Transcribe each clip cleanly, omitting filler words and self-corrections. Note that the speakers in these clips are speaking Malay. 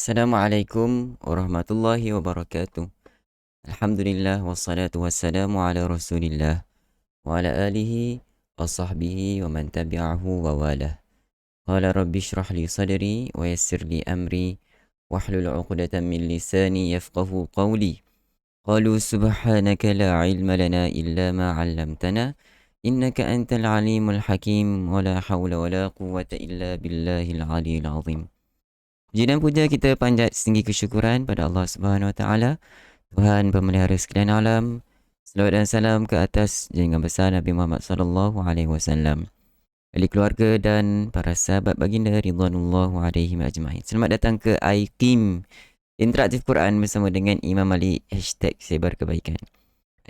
Assalamualaikum warahmatullahi wabarakatuh. Alhamdulillah wassalatu wassalamu ala Rasulillah wa ala alihi wa sahbihi wa man tabi'ahu wa walah. Qala rabbi shrah li sadri wa yassir li amri wahlul 'uqdatam min lisani yafqahu qawli. Qalu subhanaka la 'ilma lana illa ma 'allamtana innaka antal alimul hakim wa la hawla wa la quwwata illa billahil 'aliyyil 'azim. Puji dan puja kita panjat setinggi kesyukuran pada Allah Subhanahu Wa Taala, Tuhan pemelihara sekalian alam. Selawat dan salam ke atas junjungan besar Nabi Muhammad sallallahu alaihi wasallam, ahli keluarga dan para sahabat baginda ridwanullahu alaihim ajmain. Selamat datang ke IKIM Interaktif Quran bersama dengan Imam Ali #Sebarkebaikan.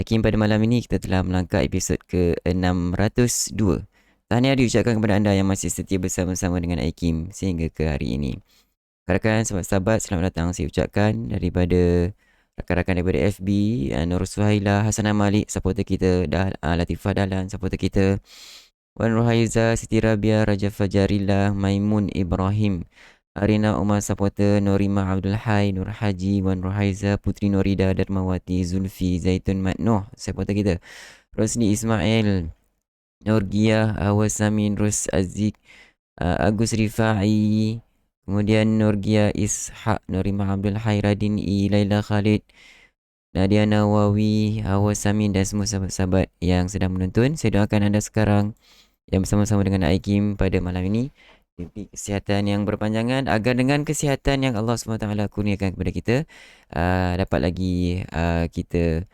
IKIM pada malam ini kita telah melangkah episod ke-602. Tahniah diucapkan kepada anda yang masih setia bersama-sama dengan IKIM sehingga ke hari ini. Rakan-rakan, sahabat-sahabat, selamat datang saya ucapkan daripada rakan-rakan daripada FB, Nur Suhaila, Hasanah Malik, supporter kita, Latifah Dahlan, supporter kita, Wan Ruhaiza, Siti Rabia, Raja Fajarillah, Maimun Ibrahim, Arina Umar, supporter, Norima Abdul Hai, Nur Haji, Wan Ruhaiza, Putri Norida, Darmawati, Zulfi, Zaitun Matnoh, supporter kita, Rosni Ismail, Norgia, Awas Samin, Rus Aziz, Agus Rifai, kemudian Norgia Ishak, Norima Abdul Hai, Radin I, Laila Khalid, Nadia Nawawi, Awas Samin dan semua sahabat-sahabat yang sedang menonton. Saya doakan anda sekarang yang bersama-sama dengan IKIM pada malam ini diberi kesihatan yang berpanjangan, agar dengan kesihatan yang Allah SWT kurniakan kepada kita, dapat lagi kita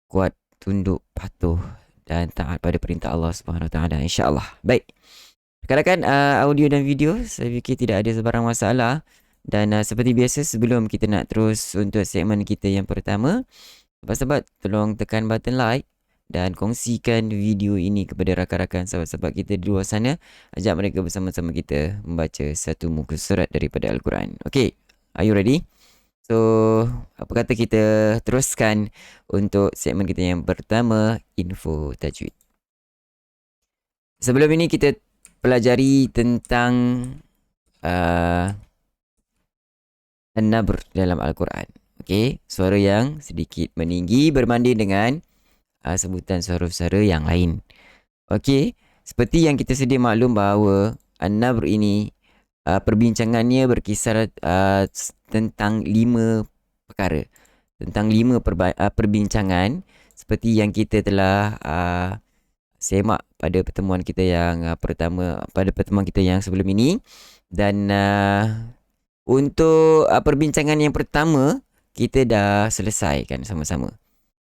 kuat, tunduk, patuh dan taat pada perintah Allah SWT, insya-Allah. Baik. Rakan-rakan, audio dan video saya fikir tidak ada sebarang masalah. Dan seperti biasa, sebelum kita nak terus untuk segmen kita yang pertama, sahabat-sahabat tolong tekan button like dan kongsikan video ini kepada rakan-rakan sahabat-sahabat kita di luar sana. Ajak mereka bersama-sama kita membaca satu muka surat daripada Al-Quran. Okay, are you ready? So, apa kata kita teruskan untuk segmen kita yang pertama, Info Tajwid. Sebelum ini kita pelajari tentang an-nabr dalam Al-Quran. Okey, suara yang sedikit meninggi berbanding dengan sebutan suara-suara yang lain. Okey, seperti yang kita sedia maklum bahawa an-nabr ini perbincangannya berkisar tentang 5 perkara. Tentang 5 perbincangan seperti yang kita telah semak pada pertemuan kita yang pada pertemuan kita yang sebelum ini. Dan untuk perbincangan yang pertama, kita dah selesaikan sama-sama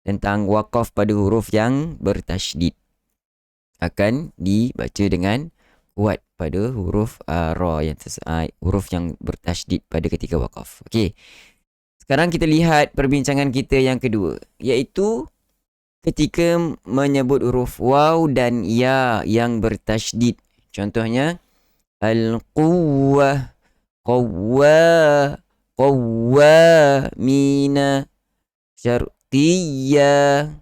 tentang waqaf pada huruf yang bertasydid akan dibaca dengan kuat pada huruf ra yang huruf yang bertasydid pada ketika waqaf. Okey. Sekarang kita lihat perbincangan kita yang kedua, iaitu ketika menyebut huruf waw dan ya yang bertasydid. Contohnya al-quwwah, qawwamina, syarqiyya,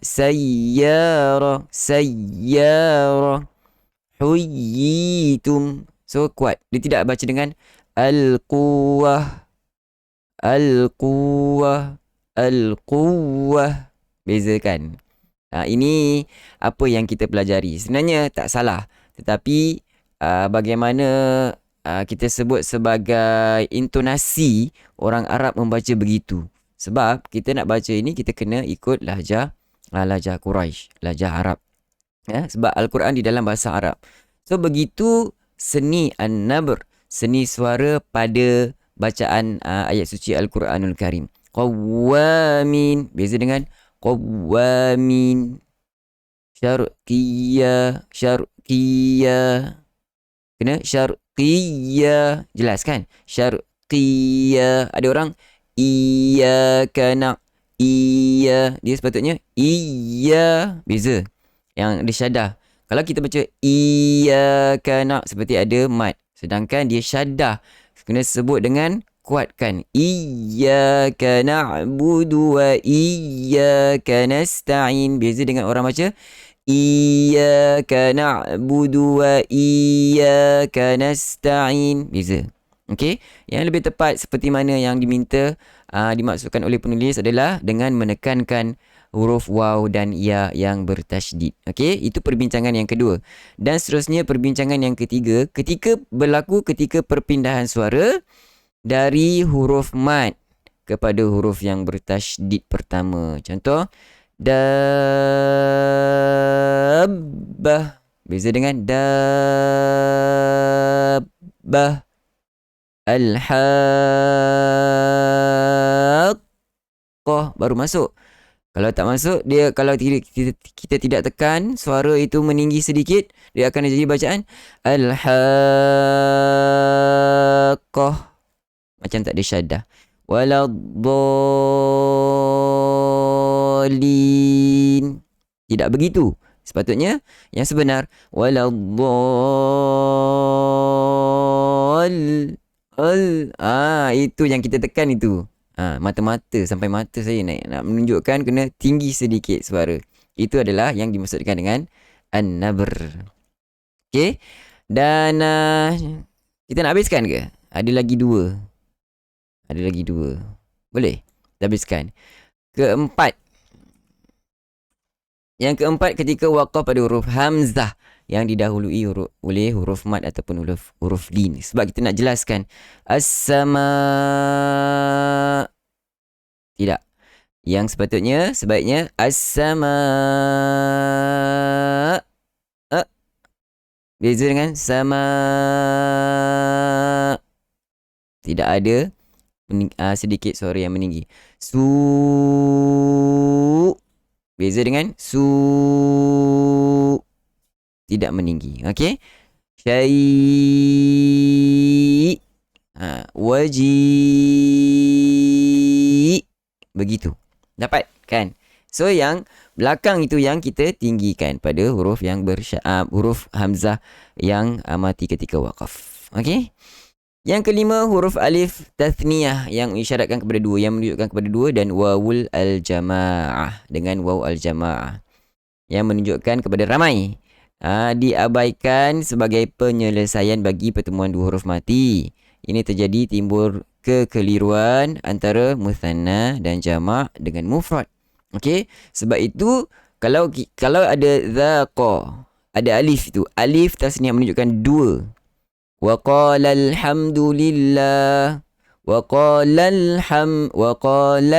sayyara, huyyitum. So kuat. Dia tidak baca dengan al-quwwah. Beza kan? Ini apa yang kita pelajari. Sebenarnya tak salah. Tetapi bagaimana kita sebut sebagai intonasi orang Arab membaca begitu. Sebab kita nak baca ini, kita kena ikut lahjah Quraisy, lahjah Arab. Sebab Al-Quran di dalam bahasa Arab. So begitu seni an-nabr, seni suara pada bacaan ayat suci Al-Quranul Karim. Qawwamin, beza dengan qawwamin. Syarqiyya, kena syarqiyya, jelas kan? Syarqiyya. Ada orang iyyaka iya, dia sepatutnya iya, beza. Yang dia syaddah. Kalau kita baca iyyaka seperti ada mat, sedangkan dia syaddah, kena sebut dengan kuatkan. Iyyaka na'budu wa iyyaka nasta'in. Beza dengan orang baca iyyaka na'budu wa iyyaka nasta'in. Beza. Okey, yang lebih tepat seperti mana yang diminta dimaksudkan oleh penulis adalah dengan menekankan huruf waw dan ya yang bertasydid. Okey, itu perbincangan yang kedua. Dan seterusnya perbincangan yang ketiga, ketika perpindahan suara dari huruf mad kepada huruf yang bertasydid pertama. Contoh dabbah, beza dengan dabbah. Al-haqqah baru masuk. Kalau tak masuk, dia kalau kita tidak tekan suara itu meninggi sedikit, dia akan jadi bacaan al-haqqah, macam tak ada syaddah. Waladdallin, tidak begitu. Sepatutnya yang sebenar itu yang kita tekan itu. Mata-mata, sampai mata saya naik. Nak menunjukkan kena tinggi sedikit suara. Itu adalah yang dimaksudkan dengan an-nabr. Okey. Dan kita nak habiskan ke? Ada lagi dua. Boleh? Kita habiskan. Yang keempat, ketika waqaf pada huruf hamzah yang didahului oleh huruf mad ataupun huruf lin. Sebab kita nak jelaskan as-sama, tidak. Yang sebaiknya as-sama. Beza dengan sama. Tidak ada sedikit suara yang meninggi. Beza dengan tidak meninggi. Okey. Syai, waji, begitu. Dapat kan? So yang belakang itu yang kita tinggikan pada huruf yang huruf hamzah yang mati ketika waqaf. Okey. Yang kelima, huruf alif tathniyah yang mengisyaratkan kepada dua, yang menunjukkan kepada dua, dan wawul al-jamaah dengan waw al-jamaah. yang menunjukkan kepada ramai. Diabaikan sebagai penyelesaian bagi pertemuan dua huruf mati. Ini terjadi timbul kekeliruan antara muthanna dan jamak dengan mufrad. Okey, sebab itu kalau ada zaqa, ada alif itu, alif tasniah menunjukkan dua. Wa qala alhamdulillah, wa qala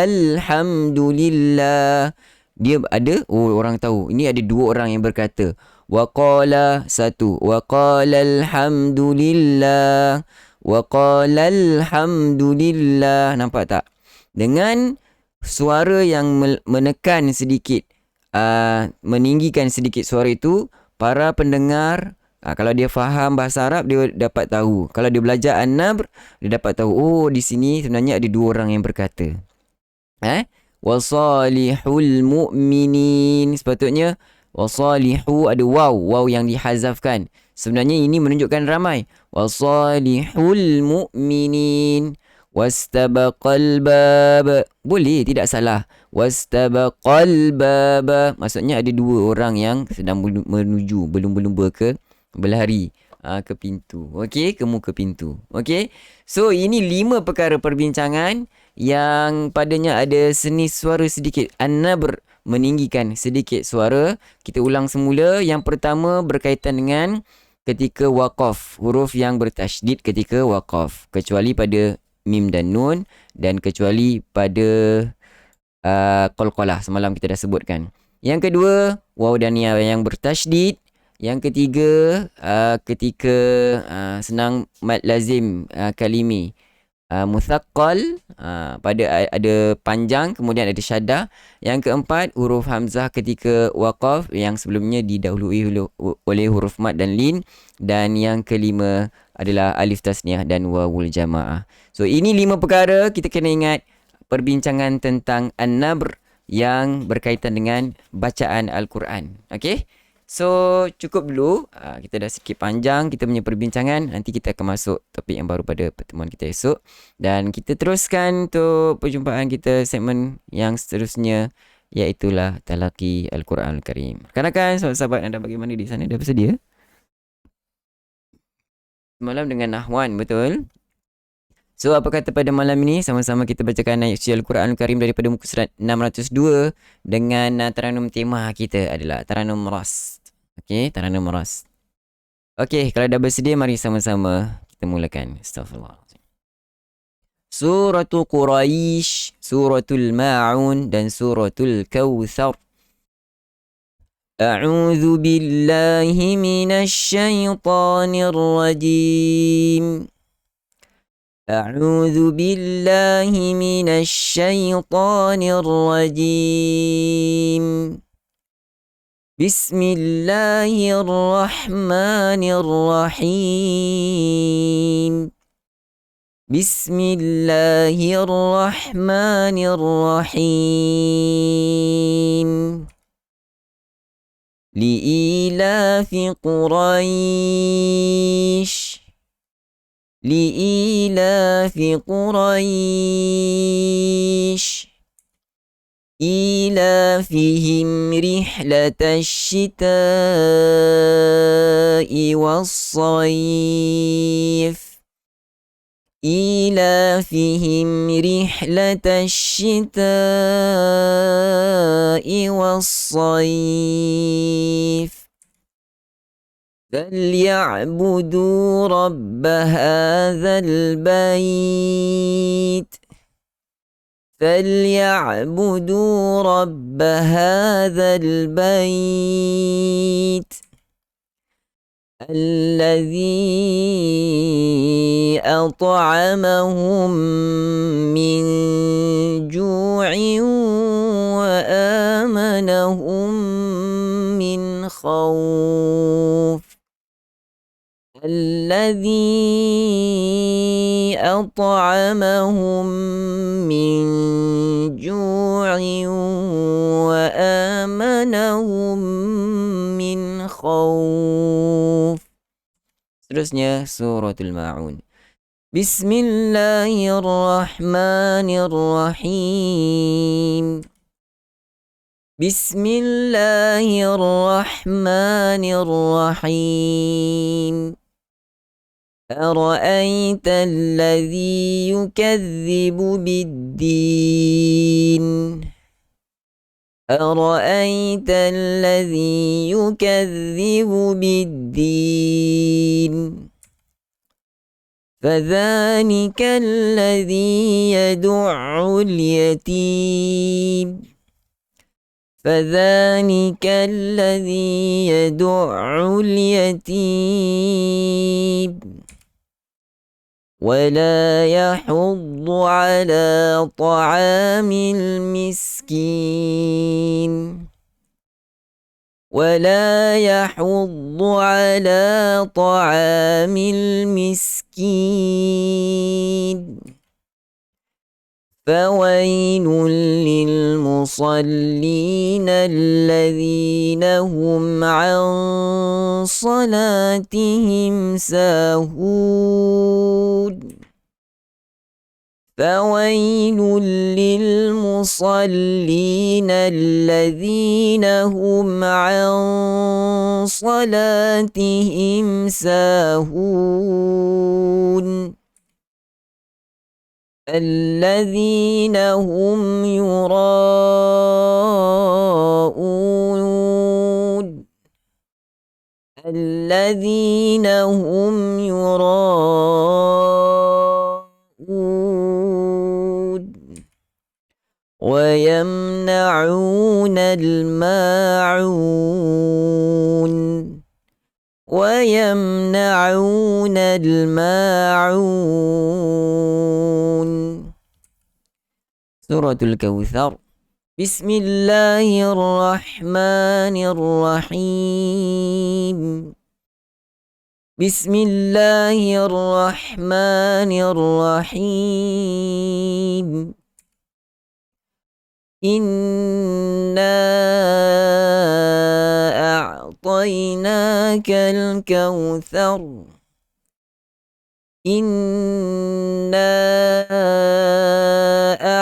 alhamdulillah. Dia ada, orang tahu ini ada dua orang yang berkata. Wa qala satu, wa qala alhamdulillah, wa qala alhamdulillah. Nampak tak? Dengan suara yang menekan sedikit, meninggikan sedikit suara itu, para pendengar, kalau dia faham bahasa Arab, dia dapat tahu. Kalau dia belajar An-Nabr, dia dapat tahu, di sini sebenarnya ada dua orang yang berkata. Wasalihul mu'minin. Sepatutnya wasalihu ada waw yang dihazafkan. Sebenarnya ini menunjukkan ramai. Wasalihul mu'minin. Wastabaqal bab. Boleh, tidak salah. Wastabaqal bab. Maksudnya ada dua orang yang sedang menuju berlumba-lumba berlari ke pintu. Okey, ke muka pintu. Okey. So ini 5 perkara perbincangan yang padanya ada seni suara sedikit. An-nabr, meninggikan sedikit suara. Kita ulang semula. Yang pertama berkaitan dengan ketika waqaf, huruf yang bertasydid ketika waqaf, kecuali pada mim dan nun, dan kecuali pada qalqalah, semalam kita dah sebutkan. Yang kedua, waw dan ya yang bertasydid. Yang ketiga, ketika senang mad lazim kalimi muthaqqal, pada ada panjang kemudian ada syaddah. Yang keempat, huruf hamzah ketika waqaf yang sebelumnya didahului oleh huruf mad dan lin. Dan yang kelima adalah alif tasniah dan wawul jamaah. So ini 5 perkara kita kena ingat perbincangan tentang an-nabr yang berkaitan dengan bacaan Al-Quran. Okey? So cukup dulu, kita dah sikit panjang kita punya perbincangan. Nanti kita akan masuk topik yang baru pada pertemuan kita esok. Dan kita teruskan untuk perjumpaan kita segmen yang seterusnya, iaitulah Talaqi Al-Quran Al-Karim. Rakan-rakan, sahabat-sahabat anda bagaimana di sana, dah bersedia? Semalam dengan Nahwan, betul? So apa kata pada malam ini, sama-sama kita bacakan ayat suci Al-Quran Al-Karim daripada muka surat 602 dengan taranum tema kita adalah taranum ras. Okey, taranum ras. Okey, kalau dah bersedia mari sama-sama kita mulakan. Astaghfirullah. Suratul Quraisy, Suratul Ma'un dan Suratul Kautsar. A'udzu billahi minasy syaithanir rajim. أعوذ بالله من الشيطان الرجيم بسم الله الرحمن الرحيم بسم الله الرحمن الرحيم لإيلاف قريش لإيلاف قريش إيلافهم رحلة الشتاء والصيف إيلافهم رحلة الشتاء والصيف فليعبدوا رب هذا البيت فليعبدوا رب هذا البيت الذي أطعمهم من جوع وآمنهم من خوف الذي أطعمهم من جوع وآمنهم من خوف. Seterusnya Suratul Ma'un. Bismillahirrahmanirrahim. Bismillahirrahmanirrahim. أرأيت الذي يكذب بالدين أرأيت الذي يكذب بالدين فذلك الذي يدع اليتيم فذلك الذي يدع اليتيم ولا يحض على طعام المسكين ولا يحض على طعام المسكين فويل للمصلين الذين هم عن صلاتهم ساهون فويل للمصلين الذين هم عن صلاتهم ساهون الذين هم يراءون الذين هم يراءون ويمنعون الماعون ويمنعون الماعون. سورة الكوثر. بسم الله الرحمن الرحيم. بسم الله الرحمن الرحيم. إنا أعطيناك الكوثر. إنا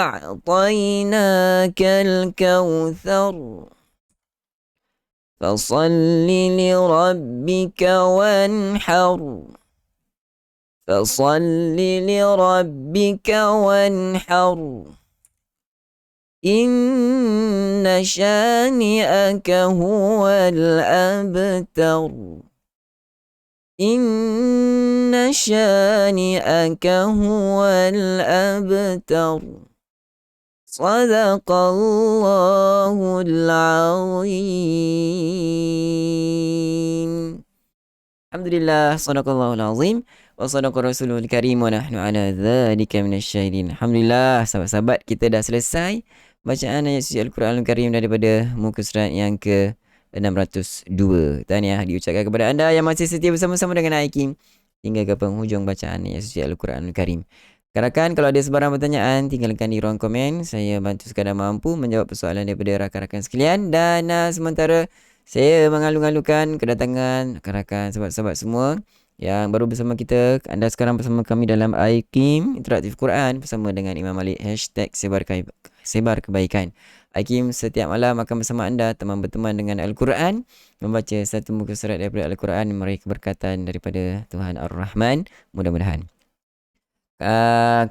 أعطيناك الكوثر فصل لربك وانحر فصل لربك وانحر إن شانئك هو الأبتر إن شانئك هو الأبتر صدق الله العظيم. Alhamdulillah, sadaqallahul azim wa sadaqa rasulul karim wa nahnu ala dzalika minasyahidin. Alhamdulillah, sahabat-sahabat, kita dah selesai bacaan ayat suci Al-Quranul Karim daripada muka surat yang ke 602. Tahniah diucapkan kepada anda yang masih setia bersama-sama dengan Aikim hingga ke penghujung bacaan ayat suci Al-Quranul Karim. Rakan-rakan, kalau ada sebarang pertanyaan, tinggalkan di ruang komen. Saya bantu sekadar mampu menjawab persoalan daripada rakan-rakan sekalian. Dan sementara saya mengalu-alukan kedatangan rakan-rakan, sahabat-sahabat semua yang baru bersama kita. Anda sekarang bersama kami dalam Aikim Interaktif Quran bersama dengan Imam Malik #sebar kebaikan. Aikim setiap malam akan bersama anda teman berteman dengan Al-Quran, membaca satu muka surat daripada Al-Quran, meraih keberkatan daripada Tuhan Ar-Rahman, mudah-mudahan.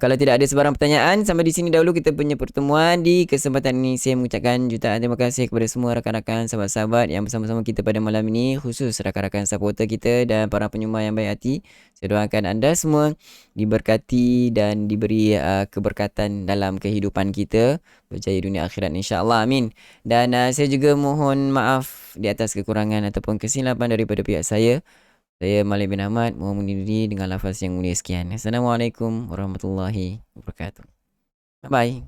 Kalau tidak ada sebarang pertanyaan, sampai di sini dahulu kita punya pertemuan. Di kesempatan ini saya mengucapkan jutaan terima kasih kepada semua rakan-rakan, sahabat-sahabat yang bersama-sama kita pada malam ini, khusus rakan-rakan supporter kita dan para penyembah yang baik hati. Saya doakan anda semua diberkati dan diberi keberkatan dalam kehidupan kita, berjaya dunia akhirat insya-Allah, amin. Dan saya juga mohon maaf di atas kekurangan ataupun kesilapan daripada pihak saya. Saya Malik bin Ahmad mohon undur diri dengan lafaz yang mulia sekian. Assalamualaikum warahmatullahi wabarakatuh. Bye-bye.